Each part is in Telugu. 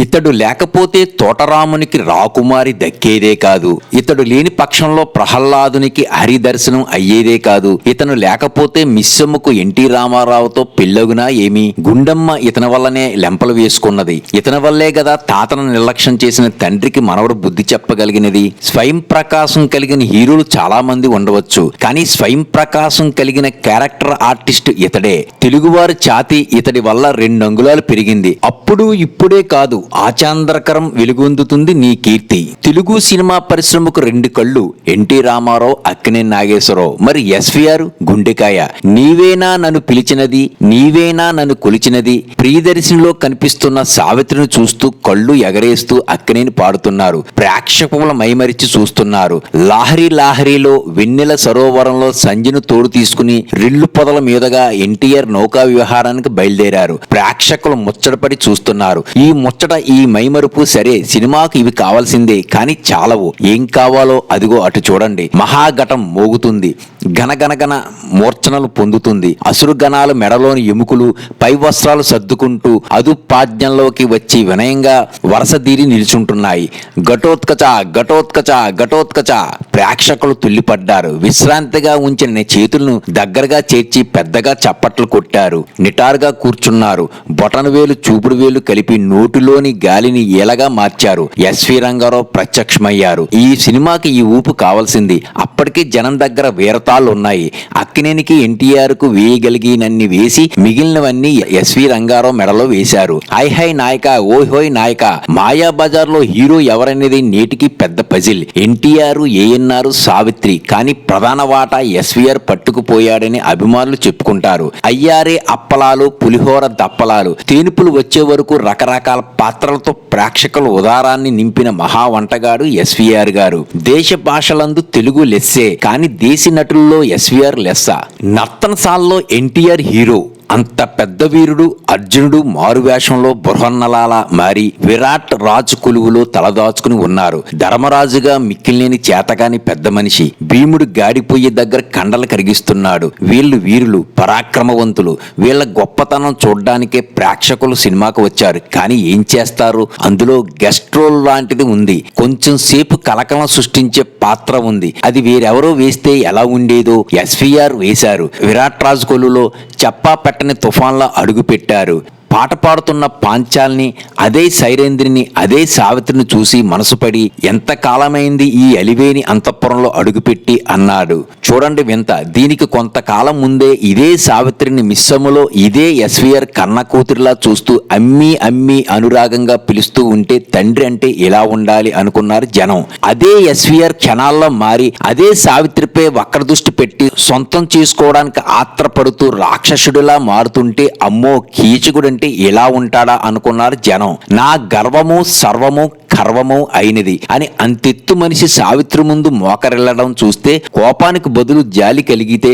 ఇతడు లేకపోతే తోటరామునికి రాకుమారి దక్కేదే కాదు. ఇతడు లేని పక్షంలో ప్రహ్లాదునికి హరిదర్శనం అయ్యేదే కాదు. ఇతను లేకపోతే మిస్సమ్మకు ఎన్టీ రామారావుతో పెళ్ళగునా ఏమి? గుండమ్మ ఇతని వల్లనే లెంపలు వేసుకున్నది. ఇతని వల్లే గదా తాతను నిర్లక్ష్యం చేసిన తండ్రికి మనవడు బుద్ధి చెప్పగలిగినది. స్వయం ప్రకాశం కలిగిన హీరోలు చాలా మంది ఉండవచ్చు, కానీ స్వయం ప్రకాశం కలిగిన క్యారెక్టర్ ఆర్టిస్ట్ ఇతడే. తెలుగువారి ఛాతీ ఇతడి వల్ల 2 అంగుళాలు పెరిగింది. అప్పుడు ఇప్పుడే కాదు, ఆచాంద్రకరం వెలుగొందుతుంది నీ కీర్తి. తెలుగు సినిమా పరిశ్రమకు 2 కళ్ళు, ఎన్టీ రామారావు, అక్కినేని నాగేశ్వరరావు. మరి ఎస్వీఆర్ గుండెకాయ. నీవేనా నన్ను పిలిచినది, నీవేనా నన్ను కొలిచినది. ప్రియదర్శినిలో కనిపిస్తున్న సావిత్రిని చూస్తూ కళ్ళు ఎగరేస్తూ అక్కినేని పాడుతున్నారు. ప్రేక్షకుల మైమరిచి చూస్తున్నారు. లాహరి లాహరిలో వెన్నెల సరోవరంలో సంజను తోడు తీసుకుని రిల్లు పొదల మీదుగా ఎన్టీఆర్ నౌకా విహారానికి బయలుదేరారు. ప్రేక్షకులు ముచ్చటపడి చూస్తున్నారు. ఈ ముచ్చట, ఈ మైమరుపు సరే, సినిమాకు ఇవి కావాల్సిందే, కానీ చాలవు. ఏం కావాలో అదిగో అటు చూడండి. మహాఘటం మోగుతుంది. గనగనగన మూర్ఛనలు పొందుతుంది. అసురు గణాలు మెడలోని ఎముకలు పై వస్త్రాలు సర్దుకుంటూ అదుపాజ్ఞంలోకి వచ్చి వినయంగా వరసదీరి నిల్చుంటున్నాయి. ఘటోత్కచ ఘటోత్కచ ఘటోత్కచ. ప్రేక్షకులు తుల్లిపడ్డారు. విశ్రాంతిగా ఉంచిన చేతులను దగ్గరగా చేర్చి పెద్దగా చప్పట్లు కొట్టారు. నిటారుగా కూర్చున్నారు. బొటన వేలు చూపుడు వేలు కలిపి నోటిలోని గాలిని ఏలగా మార్చారు. ఎస్వి రంగారావు ప్రత్యక్షమయ్యారు. ఈ సినిమాకి ఈ ఊపు కావాల్సింది. అప్పటికే జనం దగ్గర వీరతాళ్ళు ఉన్నాయి. అక్కినేనికి ఎన్టీఆర్ కు వేయగలిగినన్ని వేసి మిగిలినవన్నీ ఎస్వి రంగారావు మెడలో వేశారు. హై హై నాయక, ఓయ్ హోయ్ నాయక. మాయా బజార్ లో హీరో ఎవరనేది నేటికి పెద్ద పజిల్. ఎన్టీఆర్, ఏఎన్ఆర్, సావిత్రి. కానీ ప్రధాన వాటా ఎస్వీఆర్ పట్టుకుపోయాడని అభిమానులు చెప్పుకుంటారు. అయ్యారే అప్పలాలు, పులిహోర దప్పలాలు, తేనుపులు వచ్చే వరకు రకరకాల పాత్రలతో ప్రేక్షకుల ఉదారాన్ని నింపిన మహా వంటగాడు ఎస్వీఆర్ గారు. దేశ భాషలందు తెలుగు లెస్సే, కానీ దేశీ నటుల్లో ఎస్వీఆర్ లెస్స. నర్తనశాలలో ఎన్టీఆర్ హీరో. అంత పెద్ద వీరుడు అర్జునుడు మారువేషంలో బృహన్నలాల మారి విరాట్ రాజు కొలువులో తలదాచుకుని ఉన్నారు. ధర్మరాజుగా మిక్కిలేని చేతగాని పెద్ద మనిషి. భీముడు గాడిపోయే దగ్గర కండలు కరిగిస్తున్నాడు. వీళ్ళు వీరులు, పరాక్రమవంతులు. వీళ్ళ గొప్పతనం చూడ్డానికే ప్రేక్షకులు సినిమాకు వచ్చారు. కానీ ఏం చేస్తారు? అందులో గెస్ట్ రోల్ లాంటిది ఉంది. కొంచెం సేపు కలకలం సృష్టించే పాత్ర ఉంది. అది వేరెవరో వేస్తే ఎలా ఉండేదో ఎస్వీఆర్ వేశారు. విరాట్ రాజు కొలువులో చెప్పా పెట్టని తుఫాన్లా అడుగు పెట్టారు. పాట పాడుతున్న పాంచాల్ని, అదే సైరేంద్రిని, అదే సావిత్రిని చూసి మనసుపడి ఎంత కాలమైంది ఈ అలివేని అంతఃపురంలో అడుగుపెట్టి అన్నాడు. చూడండి వింత. దీనికి కొంతకాలం ముందే ఇదే సావిత్రిని మిస్సమ్ములో ఇదే ఎస్వీఆర్ కన్న కూతురిలా చూస్తూ అమ్మి అమ్మి అనురాగంగా పిలుస్తూ ఉంటే తండ్రి అంటే ఇలా ఉండాలి అనుకున్నారు జనం. అదే ఎస్వీఆర్ క్షణాల్లో మారి అదే సావిత్రిపై వక్ర దృష్టి పెట్టి సొంతం చేసుకోవడానికి ఆత్రపడుతూ రాక్షసుడిలా మారుతుంటే అమ్మో కీచకుడంటే ఎలా ఉంటాడా అనుకున్నారు జనం. నా గర్వము సర్వము కర్వము అయినది అని అంతెత్తు మనిషి సావిత్రి ముందు మోకరిల్లడం చూస్తే కోపానికి బదులు జాలి కలిగితే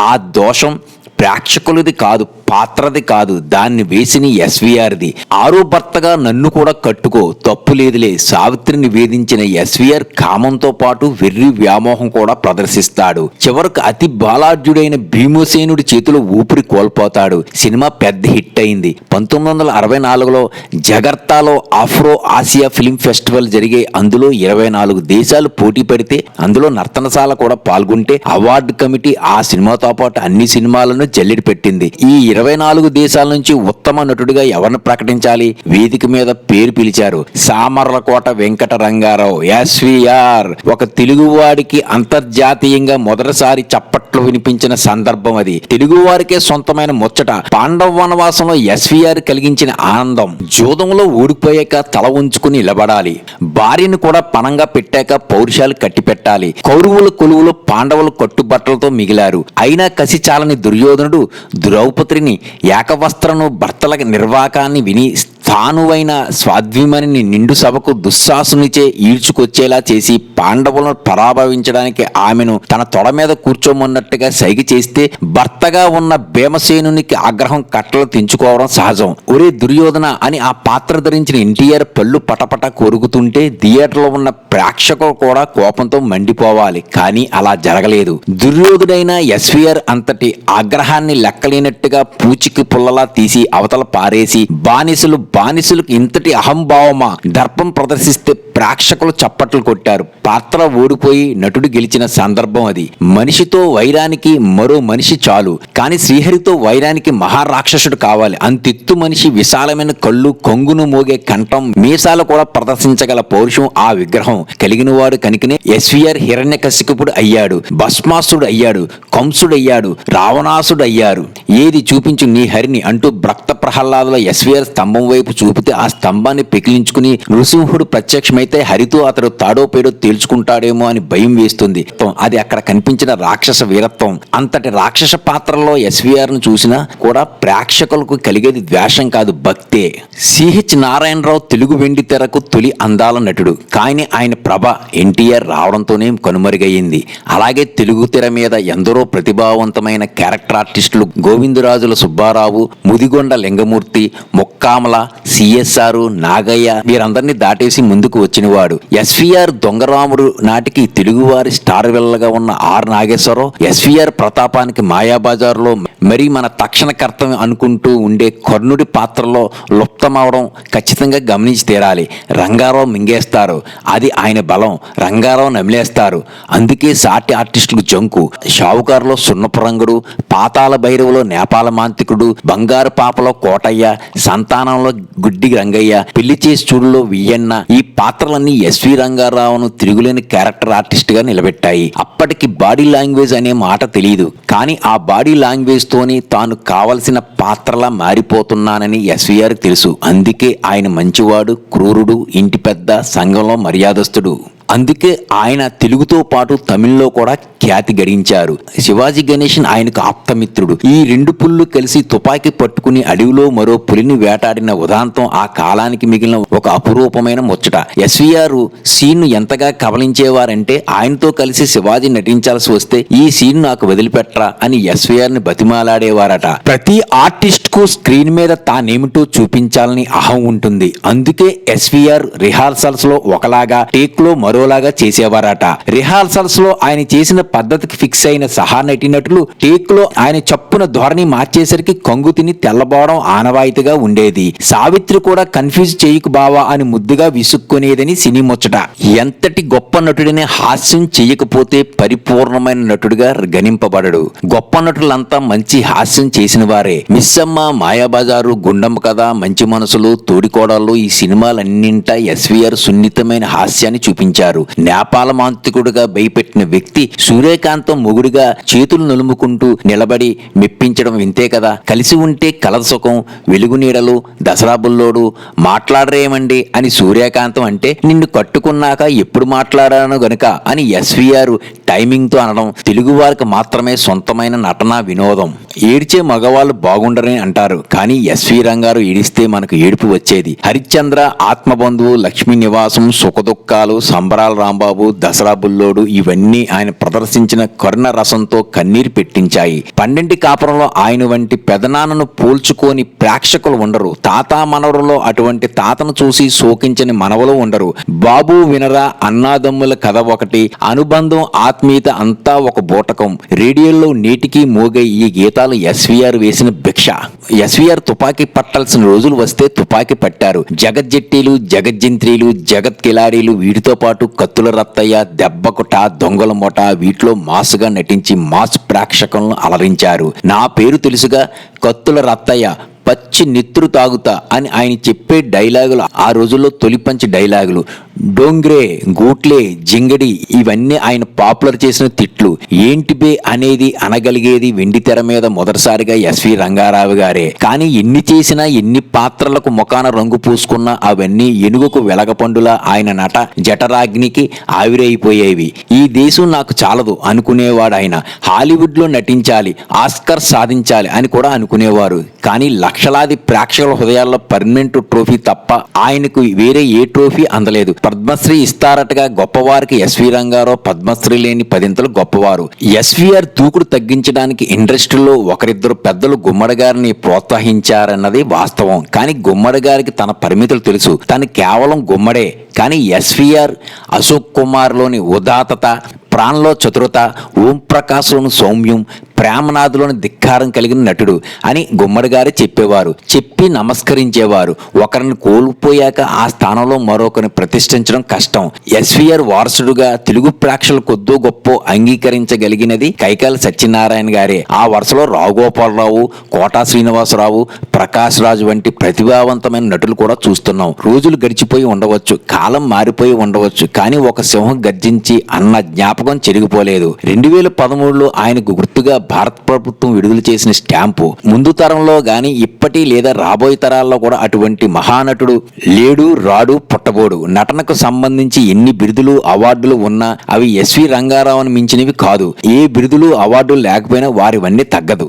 ఆ దోషం ప్రేక్షకులది కాదు, పాత్రది కాదు, దాన్ని వేసిన ఎస్వీఆర్ది. ఆరో భర్తగా నన్ను కూడా కట్టుకో, తప్పు లేదులే. సావిత్రిని వేధించిన ఎస్వీఆర్ కామంతో పాటు వెర్రి వ్యామోహం కూడా ప్రదర్శిస్తాడు. చివరకు అతి బాలాఢ్యుడైన భీమసేనుడి చేతిలో ఊపిరి కోల్పోతాడు. సినిమా పెద్ద హిట్ అయింది. 1964లో జగర్తాలో ఆఫ్రో ఆసియా ఫిల్మ్ ఫెస్టివల్ జరిగే. అందులో 24 దేశాలు పోటీ పడితే అందులో నర్తనశాల కూడా పాల్గొంటే అవార్డు కమిటీ ఆ సినిమాతో పాటు అన్ని సినిమాలను జల్లెడి పెట్టింది. ఈ 24 దేశాల నుంచి ఉత్తమ నటుడిగా ఎవరిని ప్రకటించాలి? వేదిక మీద పేరు పిలిచారు. సామర్లకోట వెంకట రంగారావు, ఎస్వీఆర్. ఒక తెలుగువాడికి అంతర్జాతీయంగా మొదటిసారి చప్పట్లు వినిపించిన సందర్భం అది. తెలుగువారికే సొంతమైన ముచ్చట. పాండవ వనవాసంలో ఎస్వీఆర్ కలిగించిన ఆనందం. జూదంలో ఓడిపోయాక తల ఉంచుకుని నిలబడాలి. భార్యను కూడా పణంగా పెట్టాక పౌరుషాలు కట్టిపెట్టాలి. కౌరవుల కొలువులో పాండవులు కట్టుబట్టలతో మిగిలారు. అయినా కసి చాలని దుర్యోధనుడు ద్రౌపదిని ఏకవస్త్రను భర్తల నిర్వాకాన్ని విని తానువైన స్వాద్విమణిని నిండు సభకు దుశ్శాసునిచే ఈడ్చుకొచ్చేలా చేసి పాండవులను పరాభవించడానికి ఆమెను తన తొడ మీద కూర్చోమన్నట్టుగా సైగ చేస్తే భర్తగా ఉన్న భీమసేనునికి ఆగ్రహం కట్టలు తెంచుకోవడం సహజం. ఒరే దుర్యోధన అని ఆ పాత్ర ధరించిన ఎన్టీఆర్ పళ్ళు పటపట కొరుకుతుంటే థియేటర్లో ఉన్న ప్రేక్షకులు కూడా కోపంతో మండిపోవాలి. కానీ అలా జరగలేదు. దుర్యోధుడైన ఎస్వీఆర్ అంతటి ఆగ్రహాన్ని లెక్కలేనట్టుగా పూచికి పుల్లలా తీసి అవతల పారేసి బానిసలు బానిసలకు ఇంతటి అహంభావమా, దర్పం ప్రదర్శిస్తే ప్రేక్షకులు చప్పట్లు కొట్టారు. పాత్ర ఓడిపోయి నటుడు గెలిచిన సందర్భం అది. మనిషితో వైరానికి మరో మనిషి చాలు, కానీ శ్రీహరితో వైరానికి మహారాక్షసుడు కావాలి. అంతెత్తు మనిషి, విశాలమైన కళ్ళు, కొంగును మోగే కంఠం, మీసాలు కూడా ప్రదర్శించగల పౌరుషం ఆ విగ్రహం కలిగిన వాడు కనుకనే ఎస్వీఆర్ హిరణ్యకశిపుడు అయ్యాడు, భస్మాసుడు అయ్యాడు, కంసుడు అయ్యాడు, రావణాసుడు అయ్యారు. ఏది చూపించు నీ హరిని అంటూ భక్త ప్రహ్లాదుల ఎస్వీఆర్ స్తంభం వైపు చూపితే ఆ స్తంభాన్ని పెకిలించుకుని నృసింహుడు ప్రత్యక్షమైతే హరితో అతడు తాడో పేడో తేల్చుకుంటాడేమో అని భయం వేస్తుంది. అది అక్కడ కనిపించిన రాక్షస వీరత్వం. అంతటి రాక్షస పాత్రలో ఎస్వీఆర్ ను చూసినా కూడా ప్రేక్షకులకు కలిగేది ద్వేషం కాదు, భక్తే. సిహెచ్ నారాయణరావు తెలుగు వెండి తెరకు తొలి అందాల నటుడు, కానీ ఆయన ప్రభ ఎన్టీఆర్ రావడంతోనే కనుమరుగయ్యింది. అలాగే తెలుగు తెర మీద ఎందరో ప్రతిభావంతమైన క్యారెక్టర్ ఆర్టిస్టులు గోవిందరాజుల సుబ్బారావు, ముదిగొండ లింగమూర్తి, ముక్కామల, సిఎస్ఆర్, నాగయ్య వీరందరినీ దాటేసి ముందుకు వచ్చినవాడు. ఎస్వీఆర్ దొంగరాముడు నాటికి తెలుగువారి స్టార్ విల్లగా ఉన్న ఆర్ నాగేశ్వరరావు ఎస్వీఆర్ ప్రతాపానికి మాయాబజార్లో మరి మన తక్షణ కర్తవ్యం అనుకుంటూ ఉండే కర్ణుడి పాత్రలో లుప్తమవడం ఖచ్చితంగా గమనించి తీరాలి. రంగారావు మింగేస్తారు, అది ఆయన బలం. రంగారావు నమిలేస్తారు, అందుకే సాటి ఆర్టిస్టులకు జంకు. షావుకారులో సున్నపురంగుడు, పాతాల భైరవులో నేపాల మాంత్రికుడు, బంగారు పాపలో కోటయ్య, సంతానంలో గుడ్డి రంగయ్య, పెళ్లి చేసి చూడులో వియ్యన్న, ఈ పాత్రలన్నీ ఎస్వి రంగారావును తిరుగులేని క్యారెక్టర్ ఆర్టిస్ట్ గా నిలబెట్టాయి. అప్పటికి బాడీ లాంగ్వేజ్ అనే మాట తెలియదు, కానీ ఆ బాడీ లాంగ్వేజ్ తోని తాను కావలసిన పాత్రలా మారిపోతున్నానని ఎస్వీఆర్ తెలుసు. అందుకే ఆయన మంచివాడు, క్రూరుడు, ఇంటి పెద్ద, సంఘంలో మర్యాదస్తుడు. అందుకే ఆయన తెలుగుతో పాటు తమిళ్లో కూడా ఖ్యాతి గడించారు. శివాజీ గణేశన్ ఆయనకు ఆప్తమిత్రుడు. ఈ రెండు పుళ్ళు కలిసి తుపాకీ పట్టుకుని అడవిలో మరో పులిని వేటాడిన ఉదాంతం ఆ కాలానికి మిగిలిన ఒక అపురూపమైన ముచ్చట. ఎస్వీఆర్ సీన్ ను ఎంతగా కబలించేవారంటే ఆయనతో కలిసి శివాజీ నటించాల్సి వస్తే ఈ సీన్ నాకు వదిలిపెట్టరా అని ఎస్వీఆర్ ని బతిమాలాడేవారట. ప్రతి ఆర్టిస్ట్ కు స్క్రీన్ మీద తానేమిటో చూపించాలని అహం ఉంటుంది. అందుకే ఎస్వీఆర్ రిహార్సల్స్ లో ఒకలాగా, టేక్ లో మరోలాగా చేసేవారట. రిహార్సల్స్ లో ఆయన చేసిన పద్ధతికి ఫిక్స్ అయిన సహా నటీనటులు టేక్ లో ఆయన చప్పున ధోరణి మార్చేసరికి కంగు తిని తెల్లబోవడం ఆనవాయితీగా ఉండేది. సావిత్రి కూడా కన్ఫ్యూజ్ చేయకు బావా అని ముద్దుగా విసుక్కునేదని సినీ ముచ్చట. ఎంతటి గొప్ప నటుడిని హాస్యం చెయ్యకపోతే పరిపూర్ణమైన నటుడిగా గణింపబడడు. గొప్ప నటులంతా మంచి హాస్యం చేసిన వారే. మిస్సమ్మ, మాయాబజారు, గుండమ్మ కథ, మంచి మనసులు, తోడికోడళ్ళు ఈ సినిమాలన్నింటా ఎస్వీఆర్ సున్నితమైన హాస్యాన్ని చూపించారు. నేపాల మాంత్రికుడిగా భయపెట్టిన వ్యక్తి సూర్యకాంతం మొగుడిగా చేతులు నులుముకుంటూ నిలబడి మెప్పించడం వింతే కదా. కలిసి ఉంటే కలద సుఖం, వెలుగు నీడలు, దసరా బుల్లోడు, మాట్లాడరేమండి అని సూర్యకాంతం అంటే నిన్ను కట్టుకున్నాక ఎప్పుడు మాట్లాడాను గనుక అని ఎస్వీఆర్ టైమింగ్ తో అనడం తెలుగు వారికి మాత్రమే సొంతమైన నటనా వినోదం. ఏడ్చే మగవాళ్ళు బాగుండరని అంటారు, కానీ ఎస్వి రంగారు ఏడిస్తే మనకు ఏడుపు వచ్చేది. హరిశ్చంద్ర, ఆత్మబంధువు, లక్ష్మీ నివాసం, సుఖదుఖాలు, సంబరాల రాంబాబు, దసరా బుల్లోడు ఇవన్నీ ఆయన ప్రదర్శించిన కరుణ రసంతో కన్నీరు పెట్టించాయి. పండింటి కాపురంలో ఆయన వంటి పెదనాన్నను పోల్చుకోని ప్రేక్షకులు ఉండరు. తాత మనవరులో అటువంటి తాతను చూసి శోకించని మనవలు ఉండరు. బాబు వినరా, అన్నాదమ్ముల కథ ఒకటి, అనుబంధం, ఆత్మీయత అంతా ఒక బూటకం. రేడియోలో నేటికి మోగే ఈ గీతాలు ఎస్వీఆర్ వేసిన భిక్ష. ఎస్వీఆర్ తుపాకీ పట్టాల్సిన రోజులు వస్తే తుపాకీ పట్టారు. జగజ్జెట్టీలు, జగజ్జంత్రీలు, జగత్ కిలాడీలు, వీటితో పాటు కత్తుల రత్తయ్య, దెబ్బకుట, దొంగల మొట వీటిలో మాసుగా నటించి మాస్ ప్రేక్షకులను అలరించారు. నా పేరు తెలుసుగా, కత్తుల రత్తయ్య, పచ్చి నెత్తురు తాగుతా అని ఆయన చెప్పే డైలాగులు ఆ రోజుల్లో తొలిపంచి డైలాగులు. డోంగ్రే, గూట్లే, జింగడి ఇవన్నీ ఆయన పాపులర్ చేసిన తిట్లు. ఏంటి బే అనేది అనగలిగేది వెండి తెర మీద మొదటిసారిగా ఎస్వి రంగారావు గారే. కానీ ఎన్ని చేసినా, ఎన్ని పాత్రలకు ముఖాన రంగు పూసుకున్నా అవన్నీ ఎనుగుకు వెలగపండులా ఆయన నట జఠరాగ్నికి ఆవిరైపోయేవి. ఈ దేశం నాకు చాలదు అనుకునేవాడు ఆయన. హాలీవుడ్ లో నటించాలి, ఆస్కర్ సాధించాలి అని కూడా అనుకునేవారు. కానీ లక్షలాది ప్రేక్షకుల హృదయాల్లో పర్మనెంట్ ట్రోఫీ తప్ప ఆయనకు వేరే ఏ ట్రోఫీ అందలేదు. పద్మశ్రీ ఇస్తారటగా గొప్పవారికి ఎస్వి రంగారావు పద్మశ్రీ లేని పదింతలు గొప్పవారు. ఎస్వీఆర్ దూకుడు తగ్గించడానికి ఇండస్ట్రీలో ఒకరిద్దరు పెద్దలు గుమ్మడి గారిని ప్రోత్సహించారన్నది వాస్తవం. కానీ గుమ్మడి గారికి తన పరిమితులు తెలుసు. తను కేవలం గుమ్మడే. కానీ ఎస్వీఆర్, అశోక్ కుమార్ లోని ఉదాత్తత, ప్రాణంలో చతురత, ఓం ప్రకాశ్లోని సౌమ్యం, ప్రేమనాథులోని ధిక్కారం కలిగిన నటుడు అని గుమ్మడి గారు చెప్పేవారు. చెప్పి నమస్కరించేవారు. ఒకరిని కోల్పోయాక ఆ స్థానంలో మరొకరిని ప్రతిష్ఠించడం కష్టం. ఎస్వీఆర్ వారసుడుగా తెలుగు ప్రేక్షకులు కొద్దో గొప్ప అంగీకరించగలిగినది కైకాల సత్యనారాయణ గారే. ఆ వరుసలో రావుగోపాలరావు, కోటా శ్రీనివాసరావు, ప్రకాష్ రాజు వంటి ప్రతిభావంతమైన నటులు కూడా చూస్తున్నాం. రోజులు గడిచిపోయి ఉండవచ్చు, కాలం మారిపోయి ఉండవచ్చు, కానీ ఒక సింహం గర్జించి అన్న జ్ఞాపకం చెరిగిపోలేదు. 2013లో ఆయనకు గుర్తుగా భారత ప్రభుత్వం విడుదల చేసిన స్టాంపు ముందు తరంలో గాని ఇప్పటి లేదా రాబోయే తరాల్లో కూడా అటువంటి మహానటుడు లేడు, రాడు, పుట్టబోడు. నటనకు సంబంధించి ఎన్ని బిరుదులు, అవార్డులు ఉన్నా అవి ఎస్వి రంగారావుని మించినవి కాదు. ఏ బిరుదులు, అవార్డులు లేకపోయినా వారివన్నీ తగ్గదు.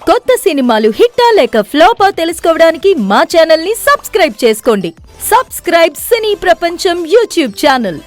కొత్త సినిమాలు హిట్టా లేక ఫ్లాపా తెలుసుకోవడానికి మా ఛానల్ ని సబ్స్క్రైబ్ చేసుకోండి. సబ్స్క్రైబ్ సినీ ప్రపంచం యూట్యూబ్ ఛానల్.